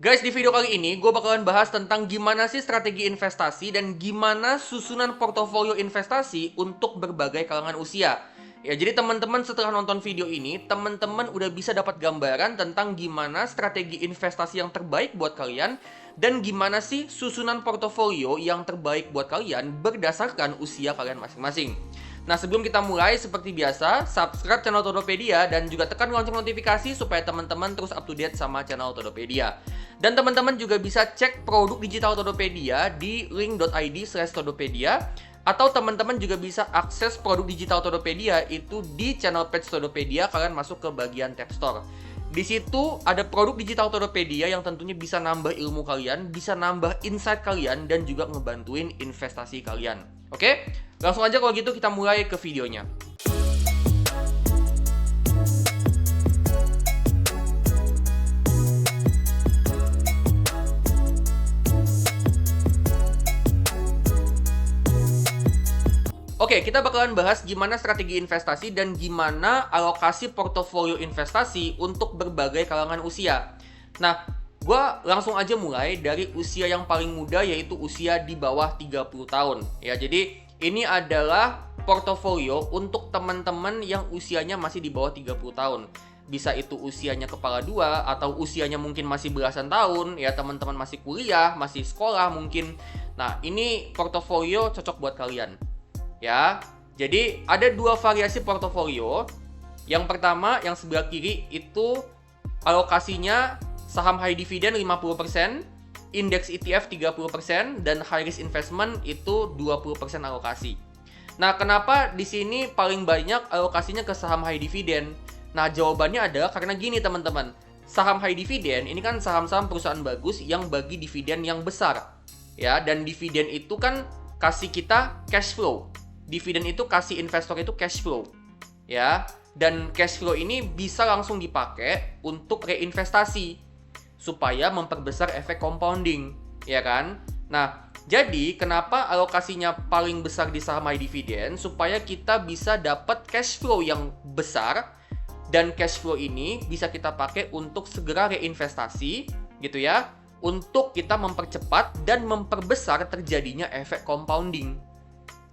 Guys, di video kali ini gue bakalan bahas tentang gimana sih strategi investasi dan gimana susunan portofolio investasi untuk berbagai kalangan usia. Ya, jadi teman-teman setelah nonton video ini, teman-teman udah bisa dapat gambaran tentang gimana strategi investasi yang terbaik buat kalian dan gimana sih susunan portofolio yang terbaik buat kalian berdasarkan usia kalian masing-masing. Nah, sebelum kita mulai, seperti biasa, subscribe channel Todopedia dan juga tekan lonceng notifikasi supaya teman-teman terus up to date sama channel Todopedia. Dan teman-teman juga bisa cek produk digital Todopedia di link.id/todopedia, atau teman-teman juga bisa akses produk digital Todopedia itu di channel page Todopedia. Kalian masuk ke bagian tab store. Di situ ada produk digital Todopedia yang tentunya bisa nambah ilmu kalian, bisa nambah insight kalian, dan juga ngebantuin investasi kalian. Oke? Langsung aja kalau gitu kita mulai ke videonya. Oke, kita bakalan bahas gimana strategi investasi dan gimana alokasi portofolio investasi untuk berbagai kalangan usia. Nah, gue langsung aja mulai dari usia yang paling muda, yaitu usia di bawah 30 tahun. Ya, jadi ini adalah portofolio untuk teman-teman yang usianya masih di bawah 30 tahun. Bisa itu usianya kepala dua, atau usianya mungkin masih belasan tahun, ya teman-teman masih kuliah, masih sekolah mungkin. Nah, ini portofolio cocok buat kalian. Ya, jadi ada dua variasi portofolio. Yang pertama, yang sebelah kiri itu alokasinya saham high dividend 50%, indeks ETF 30%, dan high risk investment itu 20% alokasi. Nah, kenapa di sini paling banyak alokasinya ke saham high dividend? Nah, jawabannya adalah karena gini teman-teman. Saham high dividend ini kan saham-saham perusahaan bagus yang bagi dividen yang besar. Ya, dan dividen itu kan kasih kita cash flow. Dividen itu kasih investor itu cash flow, ya. Dan cash flow ini bisa langsung dipakai untuk reinvestasi supaya memperbesar efek compounding, ya kan? Nah, jadi kenapa alokasinya paling besar di saham high dividend? Supaya kita bisa dapat cash flow yang besar, dan cash flow ini bisa kita pakai untuk segera reinvestasi, gitu ya, untuk kita mempercepat dan memperbesar terjadinya efek compounding.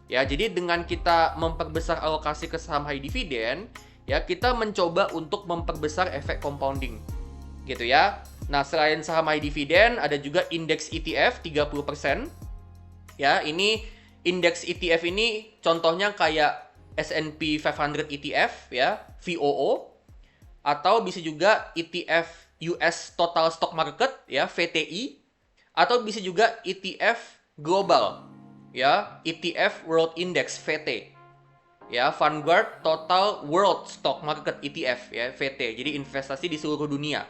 Ya, jadi dengan kita memperbesar alokasi ke saham high dividend, ya kita mencoba untuk memperbesar efek compounding. Gitu ya. Nah, selain saham high dividend, ada juga indeks ETF 30%. Ya, ini indeks ETF ini contohnya kayak S&P 500 ETF ya, VOO, atau bisa juga ETF US Total Stock Market ya, VTI, atau bisa juga ETF global. Ya, ETF World Index VT, ya, Vanguard Total World Stock Market ETF ya, VT. Jadi investasi di seluruh dunia.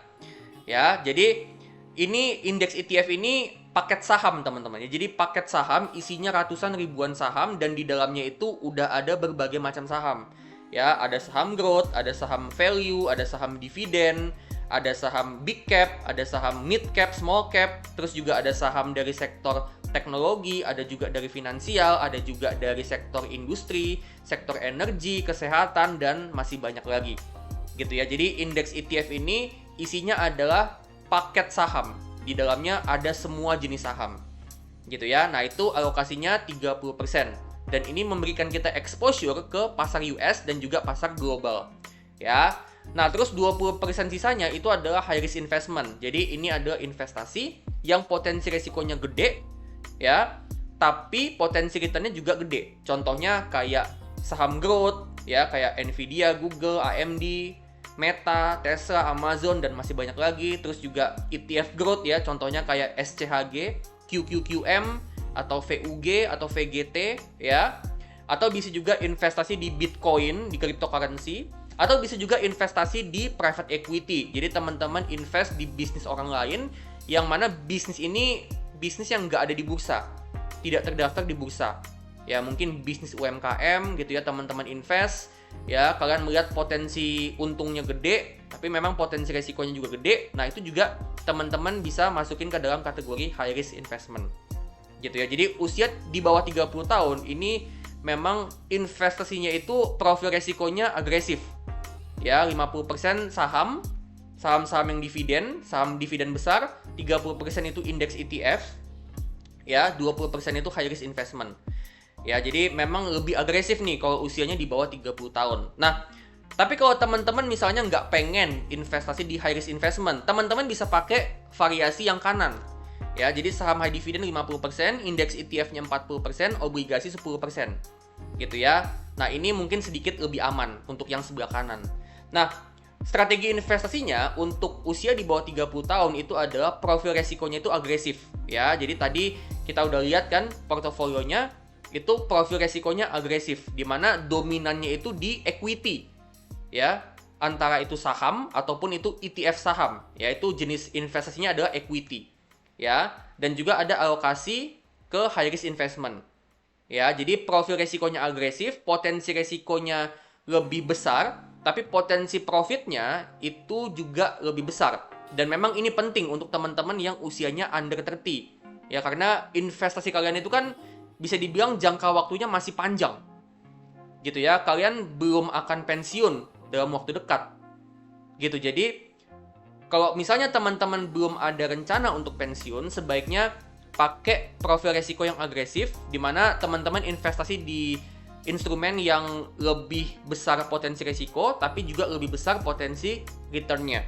Ya, jadi ini indeks ETF ini paket saham teman-teman. Jadi paket saham isinya ratusan ribuan saham, dan di dalamnya itu udah ada berbagai macam saham. Ya, ada saham growth, ada saham value, ada saham dividen, ada saham big cap, ada saham mid cap, small cap, terus juga ada saham dari sektor teknologi, ada juga dari finansial, ada juga dari sektor industri, sektor energi, kesehatan, dan masih banyak lagi. Gitu ya. Jadi indeks ETF ini isinya adalah paket saham. Di dalamnya ada semua jenis saham. Gitu ya. Nah, itu alokasinya 30%. Dan ini memberikan kita exposure ke pasar US dan juga pasar global. Ya. Nah, terus 20% sisanya itu adalah high risk investment. Jadi ini adalah investasi yang potensi resikonya gede, ya, tapi potensi returnnya juga gede. Contohnya kayak saham growth, ya, kayak Nvidia, Google, AMD, Meta, Tesla, Amazon, dan masih banyak lagi. Terus juga ETF growth ya, contohnya kayak SCHG, QQQM, atau VUG, atau VGT, ya. Atau bisa juga investasi di Bitcoin, di cryptocurrency, atau bisa juga investasi di private equity. Jadi teman-teman invest di bisnis orang lain, yang mana bisnis ini bisnis yang nggak ada di bursa, tidak terdaftar di bursa. Ya, mungkin bisnis UMKM gitu ya, teman-teman invest. Ya, kalian melihat potensi untungnya gede, tapi memang potensi resikonya juga gede. Nah, itu juga teman-teman bisa masukin ke dalam kategori high risk investment. Gitu ya. Jadi usia di bawah 30 tahun ini memang investasinya itu profil resikonya agresif. Ya, 50% saham, saham-saham yang dividen, saham dividen besar, 30% itu indeks ETF, ya, 20% itu high risk investment. Ya, jadi memang lebih agresif nih kalau usianya di bawah 30 tahun. Nah, tapi kalau teman-teman misalnya nggak pengen investasi di high risk investment, teman-teman bisa pakai variasi yang kanan. Ya, jadi saham high dividend 50%, indeks ETF-nya 40%, obligasi 10%. Gitu ya. Nah, ini mungkin sedikit lebih aman untuk yang sebelah kanan. Nah, strategi investasinya untuk usia di bawah 30 tahun itu adalah profil resikonya itu agresif. Ya, jadi tadi kita udah lihat kan portofolionya itu profil resikonya agresif, di mana dominannya itu di equity, ya, antara itu saham ataupun itu ETF saham, yaitu jenis investasinya adalah equity, ya, dan juga ada alokasi ke high risk investment, ya. Jadi profil resikonya agresif, potensi resikonya lebih besar, tapi potensi profitnya itu juga lebih besar. Dan memang ini penting untuk teman-teman yang usianya under 30, ya, karena investasi kalian itu kan bisa dibilang jangka waktunya masih panjang, gitu ya. Kalian belum akan pensiun dalam waktu dekat, gitu. Jadi kalau misalnya teman-teman belum ada rencana untuk pensiun, sebaiknya pakai profil resiko yang agresif, di mana teman-teman investasi di instrumen yang lebih besar potensi resiko, tapi juga lebih besar potensi returnnya,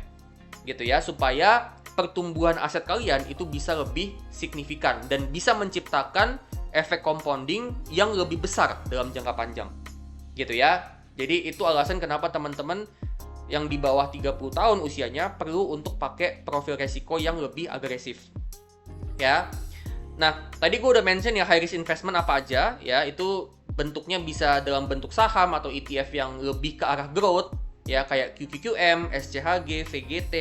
gitu ya, supaya pertumbuhan aset kalian itu bisa lebih signifikan dan bisa menciptakan efek compounding yang lebih besar dalam jangka panjang, gitu ya. Jadi itu alasan kenapa teman-teman yang di bawah 30 tahun usianya perlu untuk pakai profil resiko yang lebih agresif, ya. Nah, tadi gue udah mention ya high risk investment apa aja, ya. Itu bentuknya bisa dalam bentuk saham atau ETF yang lebih ke arah growth, ya, kayak QQQM, SCHG, VGT,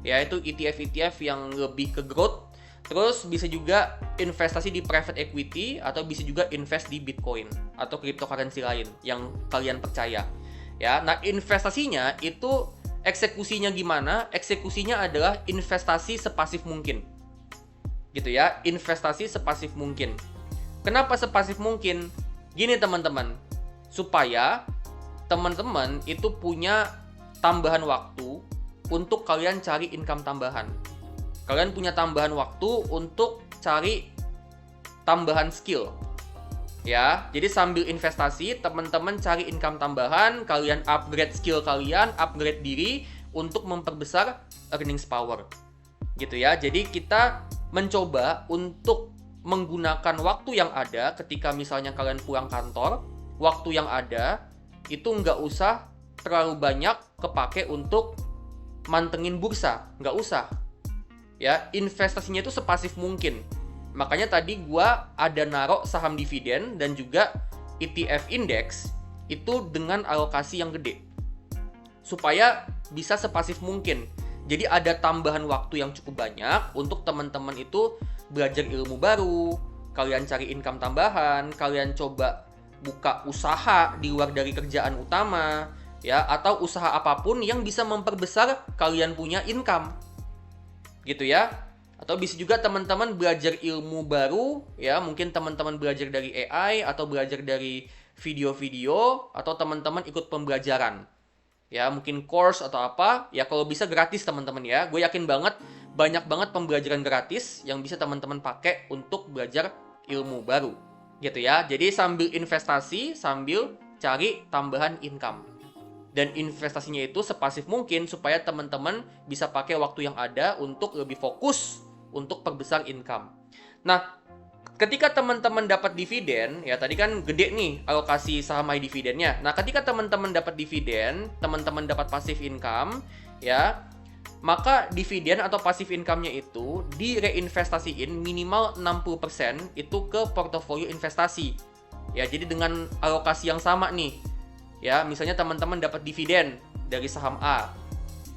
ya, itu ETF-ETF yang lebih ke growth. Terus bisa juga investasi di private equity atau bisa juga invest di Bitcoin atau cryptocurrency lain yang kalian percaya. Ya, nah investasinya itu eksekusinya gimana? Eksekusinya adalah investasi sepasif mungkin. Gitu ya, investasi sepasif mungkin. Kenapa sepasif mungkin? Gini teman-teman, supaya teman-teman itu punya tambahan waktu untuk kalian cari income tambahan. Kalian punya tambahan waktu untuk cari tambahan skill. Ya, jadi sambil investasi, teman-teman cari income tambahan, kalian upgrade skill kalian, upgrade diri untuk memperbesar earnings power. Gitu ya. Jadi kita mencoba untuk menggunakan waktu yang ada ketika misalnya kalian pulang kantor, waktu yang ada itu nggak usah terlalu banyak kepake untuk mantengin bursa, nggak usah. Ya, investasinya itu sepasif mungkin. Makanya tadi gua ada narok saham dividen dan juga ETF index itu dengan alokasi yang gede. Supaya bisa sepasif mungkin. Jadi ada tambahan waktu yang cukup banyak untuk teman-teman itu belajar ilmu baru, kalian cari income tambahan, kalian coba buka usaha di luar dari kerjaan utama, ya, atau usaha apapun yang bisa memperbesar kalian punya income. Gitu ya. Atau bisa juga teman-teman belajar ilmu baru, ya, mungkin teman-teman belajar dari AI atau belajar dari video-video atau teman-teman ikut pembelajaran. Ya, mungkin course atau apa, ya kalau bisa gratis teman-teman ya. Gue yakin banget banyak banget pembelajaran gratis yang bisa teman-teman pakai untuk belajar ilmu baru. Gitu ya. Jadi sambil investasi, sambil cari tambahan income. Dan investasinya itu sepasif mungkin supaya teman-teman bisa pakai waktu yang ada untuk lebih fokus untuk perbesar income. Nah, ketika teman-teman dapat dividen, ya tadi kan gede nih alokasi saham high dividennya. Nah, ketika teman-teman dapat dividen, teman-teman dapat passive income, ya, maka dividen atau passive income-nya itu direinvestasiin minimal 60% itu ke portofolio investasi. Ya, jadi dengan alokasi yang sama nih. Ya, misalnya teman-teman dapat dividen dari saham A.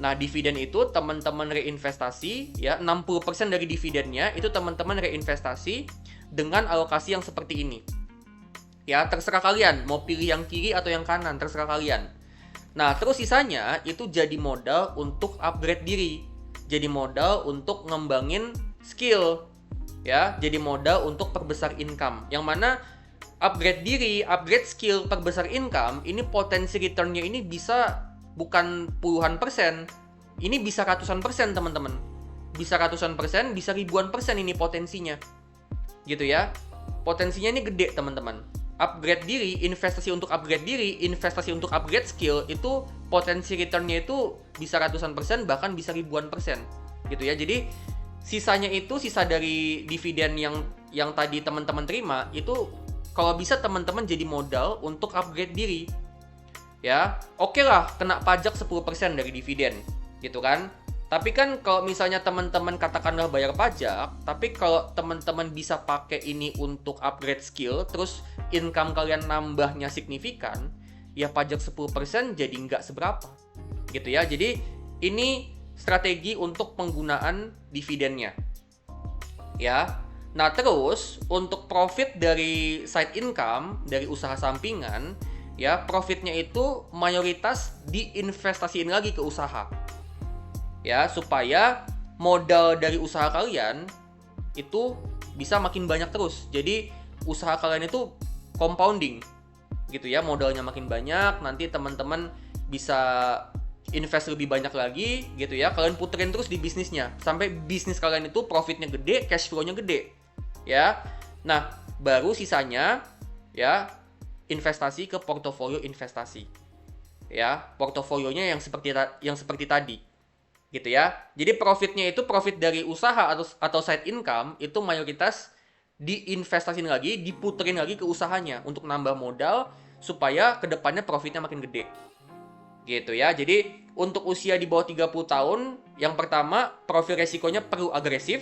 Nah, dividen itu teman-teman reinvestasi, ya, 60% dari dividennya itu teman-teman reinvestasi dengan alokasi yang seperti ini. Ya, terserah kalian mau pilih yang kiri atau yang kanan, terserah kalian. Nah, terus sisanya itu jadi modal untuk upgrade diri. Jadi modal untuk ngembangin skill. Ya, jadi modal untuk perbesar income. Yang mana upgrade diri, upgrade skill, perbesar income, ini potensi returnnya ini bisa bukan puluhan persen, ini bisa ratusan persen teman-teman. bisa ratusan persen, bisa ribuan persen ini potensinya. Gitu ya. Potensinya ini gede, teman-teman. Upgrade diri, investasi untuk upgrade diri, investasi untuk upgrade skill, itu potensi returnnya itu bisa ratusan persen, bahkan bisa ribuan persen. Gitu ya. Jadi sisanya itu, sisa dari dividen yang tadi teman-teman terima, itu kalau bisa teman-teman jadi modal untuk upgrade diri. Ya, oke lah kena pajak 10% dari dividen, gitu kan. Tapi kan kalau misalnya teman-teman katakanlah bayar pajak, tapi kalau teman-teman bisa pakai ini untuk upgrade skill, terus income kalian nambahnya signifikan, ya pajak 10% jadi nggak seberapa. Gitu ya, jadi ini strategi untuk penggunaan dividennya. Ya, nah terus untuk profit dari side income, dari usaha sampingan, ya profitnya itu mayoritas diinvestasiin lagi ke usaha. Ya, supaya modal dari usaha kalian itu bisa makin banyak terus. Jadi usaha kalian itu compounding gitu ya, modalnya makin banyak, nanti teman-teman bisa invest lebih banyak lagi gitu ya. Kalian puterin terus di bisnisnya sampai bisnis kalian itu profitnya gede, cash flow-nya gede. Ya. Nah, baru sisanya ya investasi ke portofolio investasi. Ya, portofolionya yang seperti tadi. Gitu ya. Jadi profitnya itu profit dari usaha atau side income itu mayoritas diinvestasiin lagi, diputerin lagi ke usahanya untuk nambah modal supaya kedepannya profitnya makin gede. Gitu ya. Jadi untuk usia di bawah 30 tahun, yang pertama profil resikonya perlu agresif.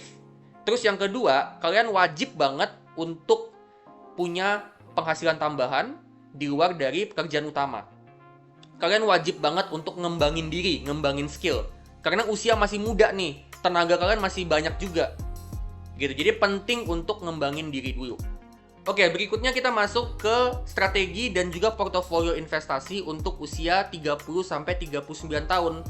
Terus yang kedua, kalian wajib banget untuk punya penghasilan tambahan di luar dari pekerjaan utama. Kalian wajib banget untuk ngembangin diri, ngembangin skill. Karena usia masih muda nih, tenaga kalian masih banyak juga. Gitu. Jadi penting untuk ngembangin diri dulu. Oke, berikutnya kita masuk ke strategi dan juga portofolio investasi untuk usia 30 sampai 39 tahun.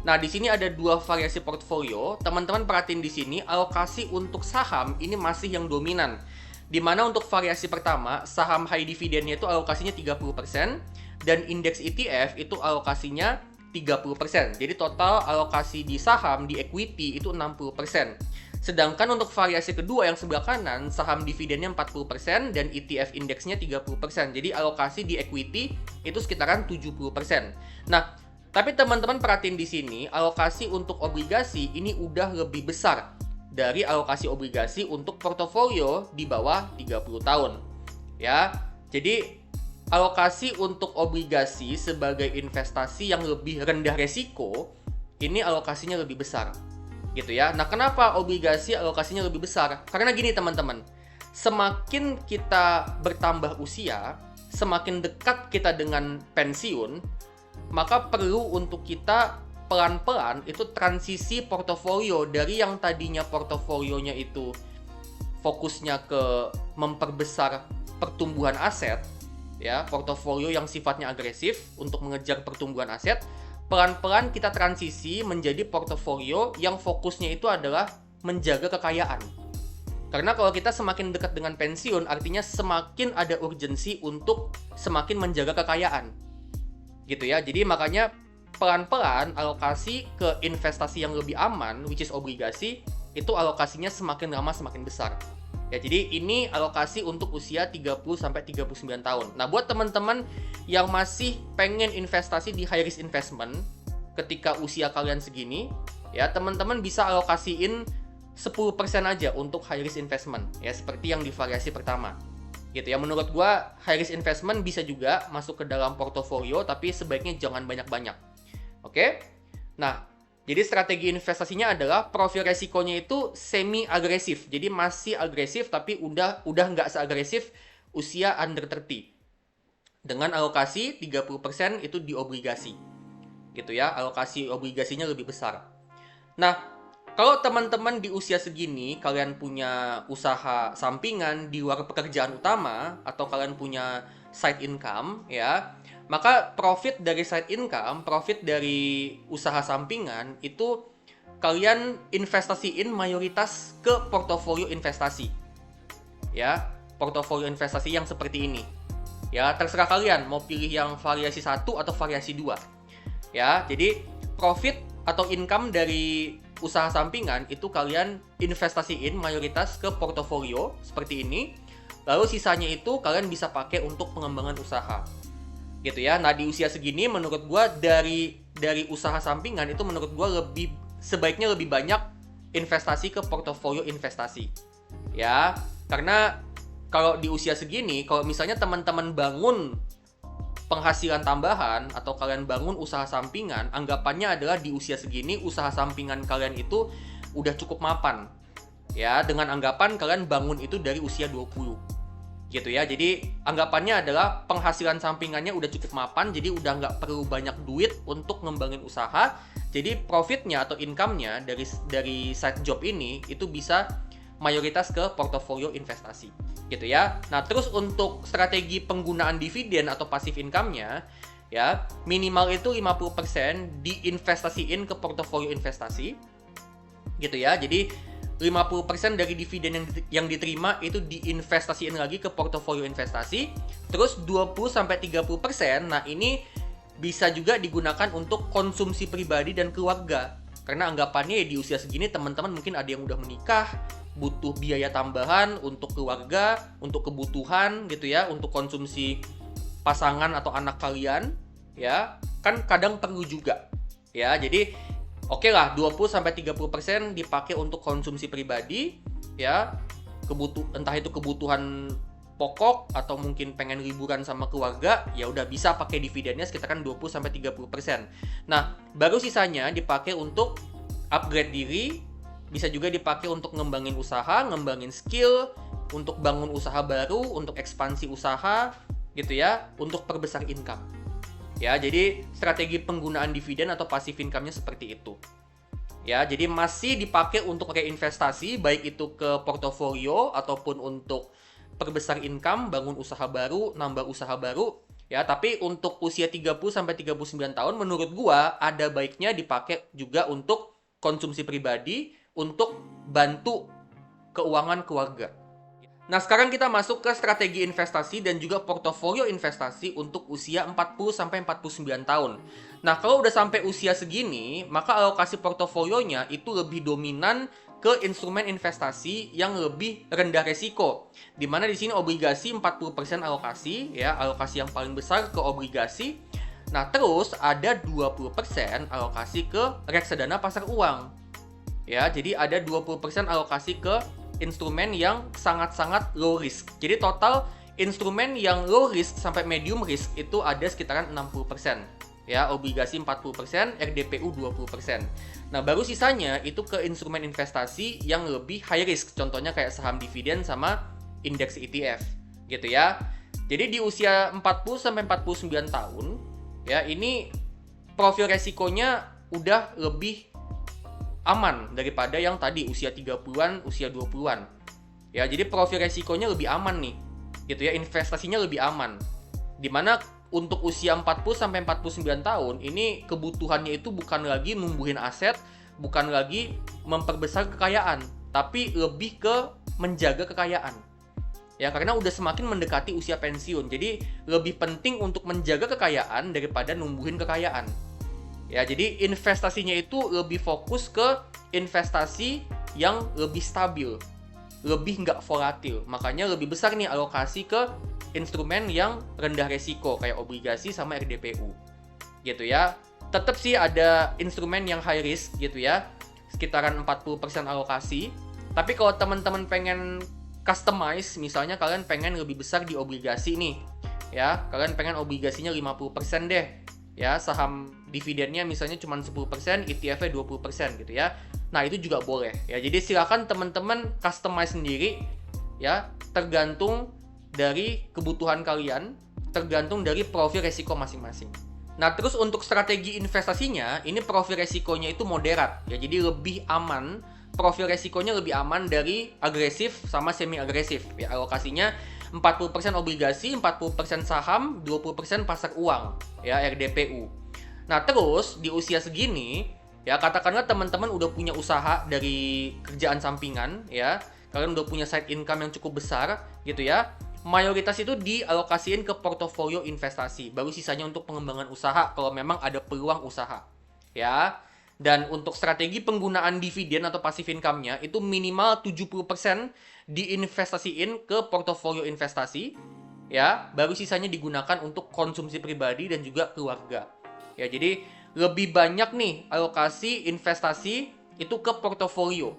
Nah, di sini ada dua variasi portfolio. Teman-teman perhatiin di sini, alokasi untuk saham ini masih yang dominan. Di mana untuk variasi pertama, saham high dividennya itu alokasinya 30%, dan indeks ETF itu alokasinya 30%. Jadi total alokasi di saham, di equity itu 60%. Sedangkan untuk variasi kedua yang sebelah kanan, saham dividennya 40% dan ETF indeksnya 30%. Jadi alokasi di equity itu sekitaran 70%. Nah, tapi teman-teman perhatiin di sini, alokasi untuk obligasi ini udah lebih besar dari alokasi obligasi untuk portofolio di bawah 30 tahun. Ya. Jadi alokasi untuk obligasi sebagai investasi yang lebih rendah resiko, ini alokasinya lebih besar. Gitu ya. Nah, kenapa obligasi alokasinya lebih besar? Karena gini teman-teman, semakin kita bertambah usia, semakin dekat kita dengan pensiun, maka perlu untuk kita pelan-pelan itu transisi portofolio dari yang tadinya portofolionya itu fokusnya ke memperbesar pertumbuhan aset, ya, portofolio yang sifatnya agresif untuk mengejar pertumbuhan aset, pelan-pelan kita transisi menjadi portofolio yang fokusnya itu adalah menjaga kekayaan. Karena kalau kita semakin dekat dengan pensiun, artinya semakin ada urgensi untuk semakin menjaga kekayaan. Gitu ya. Jadi makanya pelan-pelan alokasi ke investasi yang lebih aman, which is obligasi, itu alokasinya semakin lama semakin besar. Ya, jadi ini alokasi untuk usia 30 sampai 39 tahun. Nah, buat teman-teman yang masih pengen investasi di high risk investment ketika usia kalian segini, ya, teman-teman bisa alokasiin 10% aja untuk high risk investment, ya, seperti yang di variasi pertama. Gitu ya, menurut gua high risk investment bisa juga masuk ke dalam portofolio, tapi sebaiknya jangan banyak-banyak. Oke? Nah, jadi strategi investasinya adalah profil resikonya itu semi agresif. Jadi masih agresif tapi udah nggak seagresif usia under 30. Dengan alokasi 30% itu di obligasi. Gitu ya, alokasi obligasinya lebih besar. Nah, kalau teman-teman di usia segini kalian punya usaha sampingan di luar pekerjaan utama atau kalian punya side income, ya, maka profit dari side income, profit dari usaha sampingan itu kalian investasiin mayoritas ke portofolio investasi. Ya, portofolio investasi yang seperti ini. Ya, terserah kalian mau pilih yang variasi 1 atau variasi 2. Ya, jadi profit atau income dari usaha sampingan itu kalian investasiin mayoritas ke portofolio seperti ini. Lalu sisanya itu kalian bisa pakai untuk pengembangan usaha. Gitu ya. Nah, di usia segini menurut gua dari usaha sampingan itu menurut gua sebaiknya lebih banyak investasi ke portofolio investasi. Ya, karena kalau di usia segini, kalau misalnya teman-teman bangun penghasilan tambahan atau kalian bangun usaha sampingan, anggapannya adalah di usia segini usaha sampingan kalian itu udah cukup mapan. Ya, dengan anggapan kalian bangun itu dari usia 20. Gitu ya. Jadi anggapannya adalah penghasilan sampingannya udah cukup mapan, jadi udah nggak perlu banyak duit untuk ngembangin usaha. Jadi profitnya atau income-nya dari side job ini itu bisa mayoritas ke portofolio investasi. Gitu ya. Nah, terus untuk strategi penggunaan dividen atau passive income-nya, ya, minimal itu 50% diinvestasiin ke portofolio investasi. Gitu ya. Jadi 50% dari dividen yang diterima itu diinvestasiin lagi ke portofolio investasi. Terus 20-30%, nah ini bisa juga digunakan untuk konsumsi pribadi dan keluarga. Karena anggapannya ya di usia segini teman-teman mungkin ada yang udah menikah, butuh biaya tambahan untuk keluarga, untuk kebutuhan gitu ya, untuk konsumsi pasangan atau anak kalian, ya. Kan kadang perlu juga. Ya, jadi oke lah, 20-30% dipakai untuk konsumsi pribadi, ya. Entah itu kebutuhan pokok atau mungkin pengen liburan sama keluarga, ya udah bisa pakai dividennya sekitaran 20-30%. Nah, baru sisanya dipakai untuk upgrade diri, bisa juga dipakai untuk ngembangin usaha, ngembangin skill, untuk bangun usaha baru, untuk ekspansi usaha, gitu ya, untuk perbesar income. Ya, jadi strategi penggunaan dividen atau passive income-nya seperti itu. Ya, jadi masih dipakai untuk reinvestasi, baik itu ke portofolio ataupun untuk perbesar income, bangun usaha baru, nambah usaha baru. Ya, tapi untuk usia 30-39 tahun menurut gua ada baiknya dipakai juga untuk konsumsi pribadi, untuk bantu keuangan keluarga. Nah, sekarang kita masuk ke strategi investasi dan juga portofolio investasi untuk usia 40-49 tahun. Nah, kalau udah sampai usia segini, maka alokasi portofolionya itu lebih dominan ke instrumen investasi yang lebih rendah resiko. Dimana di sini obligasi 40% alokasi, ya, alokasi yang paling besar ke obligasi. Nah, terus ada 20% alokasi ke reksadana pasar uang. Ya, jadi ada 20% alokasi ke instrumen yang sangat-sangat low risk. Jadi total instrumen yang low risk sampai medium risk itu ada sekitaran 60%. Ya, obligasi 40%, RDPU 20%. Nah, baru sisanya itu ke instrumen investasi yang lebih high risk. Contohnya kayak saham dividen sama indeks ETF. Gitu ya. Jadi di usia 40-49 tahun, ya, ini profil resikonya udah lebih aman daripada yang tadi usia 30-an, usia 20-an. Ya, jadi profil resikonya lebih aman nih. Gitu ya, investasinya lebih aman. Dimana untuk usia 40-49 tahun, ini kebutuhannya itu bukan lagi numbuhin aset, bukan lagi memperbesar kekayaan, tapi lebih ke menjaga kekayaan. Ya, karena udah semakin mendekati usia pensiun. Jadi lebih penting untuk menjaga kekayaan daripada numbuhin kekayaan. Ya, jadi investasinya itu lebih fokus ke investasi yang lebih stabil, lebih nggak volatil. Makanya lebih besar nih alokasi ke instrumen yang rendah resiko kayak obligasi sama RDPU. Gitu ya. Tetap sih ada instrumen yang high risk gitu ya. Sekitaran 40% alokasi. Tapi kalau teman-teman pengen customize, misalnya kalian pengen lebih besar di obligasi nih. Ya, kalian pengen obligasinya 50% deh. Ya, saham dividennya misalnya cuma 10%, ETF-nya 20% gitu ya. Nah, itu juga boleh ya. Jadi silakan teman-teman customize sendiri ya, tergantung dari kebutuhan kalian, tergantung dari profil resiko masing-masing. Nah, terus untuk strategi investasinya, ini profil resikonya itu moderat ya. Jadi lebih aman, profil resikonya lebih aman dari agresif sama semi agresif ya. Alokasinya 40% obligasi, 40% saham, 20% pasar uang, ya, RDPU. Nah, terus di usia segini, ya, katakanlah teman-teman udah punya usaha dari kerjaan sampingan, ya, kalian udah punya side income yang cukup besar, gitu ya. Mayoritas itu dialokasiin ke portofolio investasi, baru sisanya untuk pengembangan usaha kalau memang ada peluang usaha, ya. Dan untuk strategi penggunaan dividen atau passive income-nya itu minimal 70% diinvestasiin ke portofolio investasi, ya, baru sisanya digunakan untuk konsumsi pribadi dan juga keluarga. Ya, jadi lebih banyak nih alokasi investasi itu ke portofolio.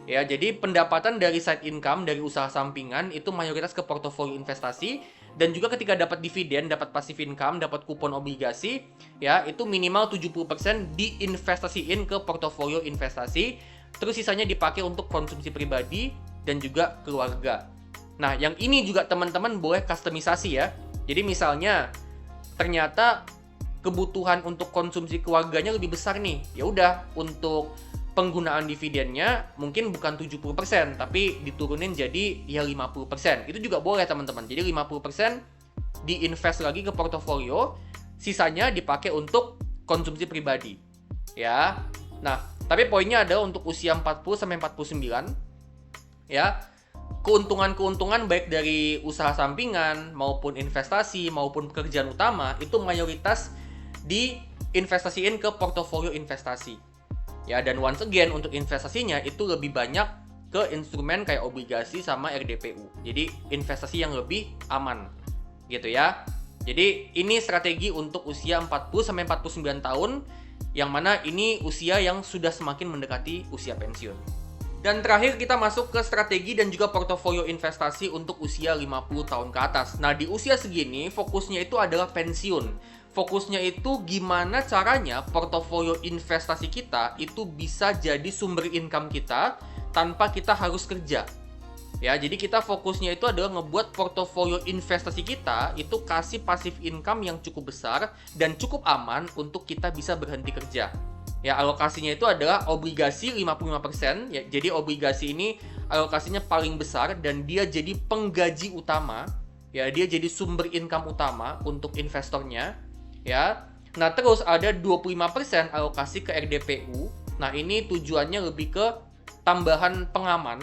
Ya, jadi pendapatan dari side income dari usaha sampingan itu mayoritas ke portofolio investasi, dan juga ketika dapat dividen, dapat passive income, dapat kupon obligasi, ya, itu minimal 70% diinvestasiin ke portofolio investasi, terus sisanya dipakai untuk konsumsi pribadi dan juga keluarga. Nah, yang ini juga teman-teman boleh kustomisasi ya. Jadi misalnya ternyata kebutuhan untuk konsumsi keluarganya lebih besar nih. Ya udah, untuk penggunaan dividennya mungkin bukan 70%, tapi diturunin jadi ya 50%. Itu juga boleh teman-teman. Jadi 50% diinvest lagi ke portofolio, sisanya dipakai untuk konsumsi pribadi. Ya. Nah, tapi poinnya adalah untuk usia 40 sampai 49, ya. Keuntungan-keuntungan baik dari usaha sampingan maupun investasi maupun pekerjaan utama itu mayoritas diinvestasiin ke portofolio investasi. Ya, dan once again untuk investasinya itu lebih banyak ke instrumen kayak obligasi sama RDPU. Jadi investasi yang lebih aman. Gitu ya. Jadi ini strategi untuk usia 40 sampai 49 tahun, yang mana ini usia yang sudah semakin mendekati usia pensiun. Dan terakhir kita masuk ke strategi dan juga portofolio investasi untuk usia 50 tahun ke atas. Nah, di usia segini fokusnya itu adalah pensiun. Fokusnya itu gimana caranya portofolio investasi kita itu bisa jadi sumber income kita tanpa kita harus kerja. Ya, jadi kita fokusnya itu adalah ngebuat portofolio investasi kita itu kasih passive income yang cukup besar dan cukup aman untuk kita bisa berhenti kerja. Ya, alokasinya itu adalah obligasi 55%. Ya, jadi obligasi ini alokasinya paling besar dan dia jadi penggaji utama. Ya, dia jadi sumber income utama untuk investornya. Ya. Nah, terus ada 25% alokasi ke RDPU. Nah, ini tujuannya lebih ke tambahan pengaman.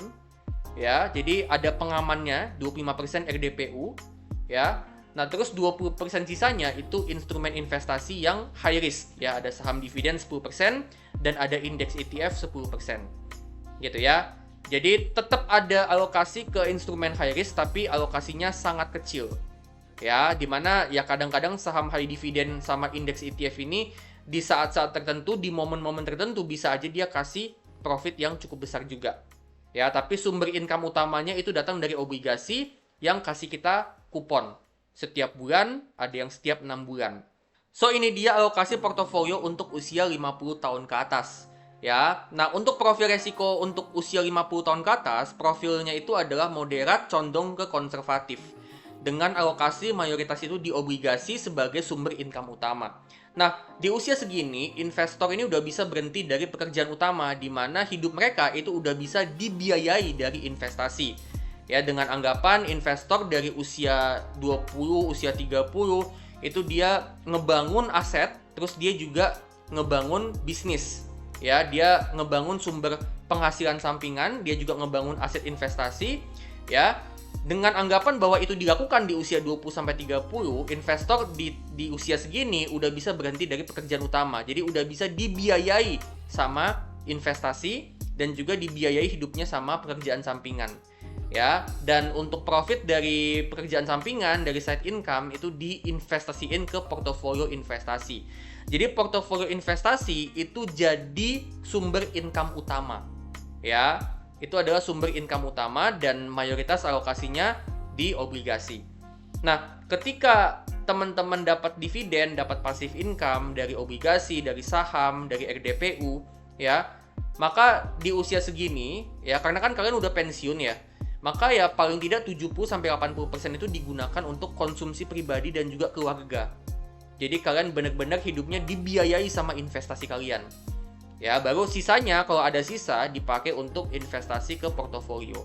Ya, jadi ada pengamannya 25% RDPU, ya. Nah, terus 20% sisanya itu instrumen investasi yang high risk, ya, ada saham dividen 10% dan ada indeks ETF 10%. Gitu ya. Jadi tetap ada alokasi ke instrumen high risk tapi alokasinya sangat kecil. Ya, dimana ya kadang-kadang saham high dividend sama indeks ETF ini di saat-saat tertentu, di momen-momen tertentu bisa aja dia kasih profit yang cukup besar juga. Ya, tapi sumber income utamanya itu datang dari obligasi yang kasih kita kupon. Setiap bulan, ada yang setiap 6 bulan. So, ini dia alokasi portofolio untuk usia 50 tahun ke atas. Ya, nah untuk profil resiko untuk usia 50 tahun ke atas, profilnya itu adalah moderat condong ke konservatif. Dengan alokasi mayoritas itu di obligasi sebagai sumber income utama. Nah, di usia segini, investor ini udah bisa berhenti dari pekerjaan utama, di mana hidup mereka itu udah bisa dibiayai dari investasi. Ya, dengan anggapan investor dari usia 20, usia 30, itu dia ngebangun aset, terus dia juga ngebangun bisnis. Ya, dia ngebangun sumber penghasilan sampingan, dia juga ngebangun aset investasi, ya. Dengan anggapan bahwa itu dilakukan di usia 20-30, investor di usia segini udah bisa berhenti dari pekerjaan utama. Jadi udah bisa dibiayai sama investasi dan juga dibiayai hidupnya sama pekerjaan sampingan. Ya, dan untuk profit dari pekerjaan sampingan, dari side income itu diinvestasiin ke portofolio investasi. Jadi portofolio investasi itu jadi sumber income utama. Ya, itu adalah sumber income utama dan mayoritas alokasinya di obligasi. Nah, ketika teman-teman dapat dividen, dapat passive income dari obligasi, dari saham, dari RDPU, ya, maka di usia segini, ya, karena kan kalian udah pensiun ya, maka ya paling tidak 70-80% itu digunakan untuk konsumsi pribadi dan juga keluarga. Jadi kalian benar-benar hidupnya dibiayai sama investasi kalian. Ya, baru sisanya kalau ada sisa dipakai untuk investasi ke portofolio.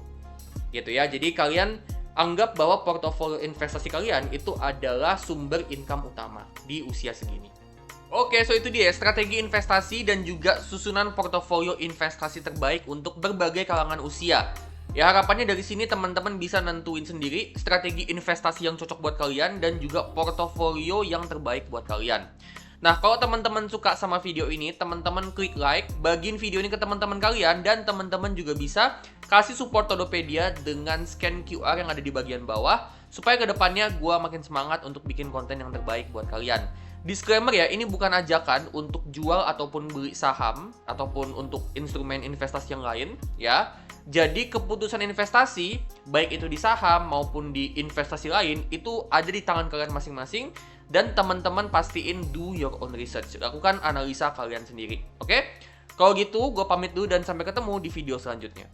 Gitu ya. Jadi kalian anggap bahwa portofolio investasi kalian itu adalah sumber income utama di usia segini. Oke, so itu dia strategi investasi dan juga susunan portofolio investasi terbaik untuk berbagai kalangan usia. Ya, harapannya dari sini teman-teman bisa nentuin sendiri strategi investasi yang cocok buat kalian dan juga portofolio yang terbaik buat kalian. Nah, kalau teman-teman suka sama video ini, teman-teman klik like, bagiin video ini ke teman-teman kalian, dan teman-teman juga bisa kasih support Todopedia dengan scan QR yang ada di bagian bawah, supaya kedepannya gue makin semangat untuk bikin konten yang terbaik buat kalian. Disclaimer ya, ini bukan ajakan untuk jual ataupun beli saham, ataupun untuk instrumen investasi yang lain, ya. Jadi keputusan investasi, baik itu di saham maupun di investasi lain, itu ada di tangan kalian masing-masing. Dan teman-teman pastiin do your own research. Lakukan analisa kalian sendiri. Oke? Kalau gitu, gue pamit dulu dan sampai ketemu di video selanjutnya.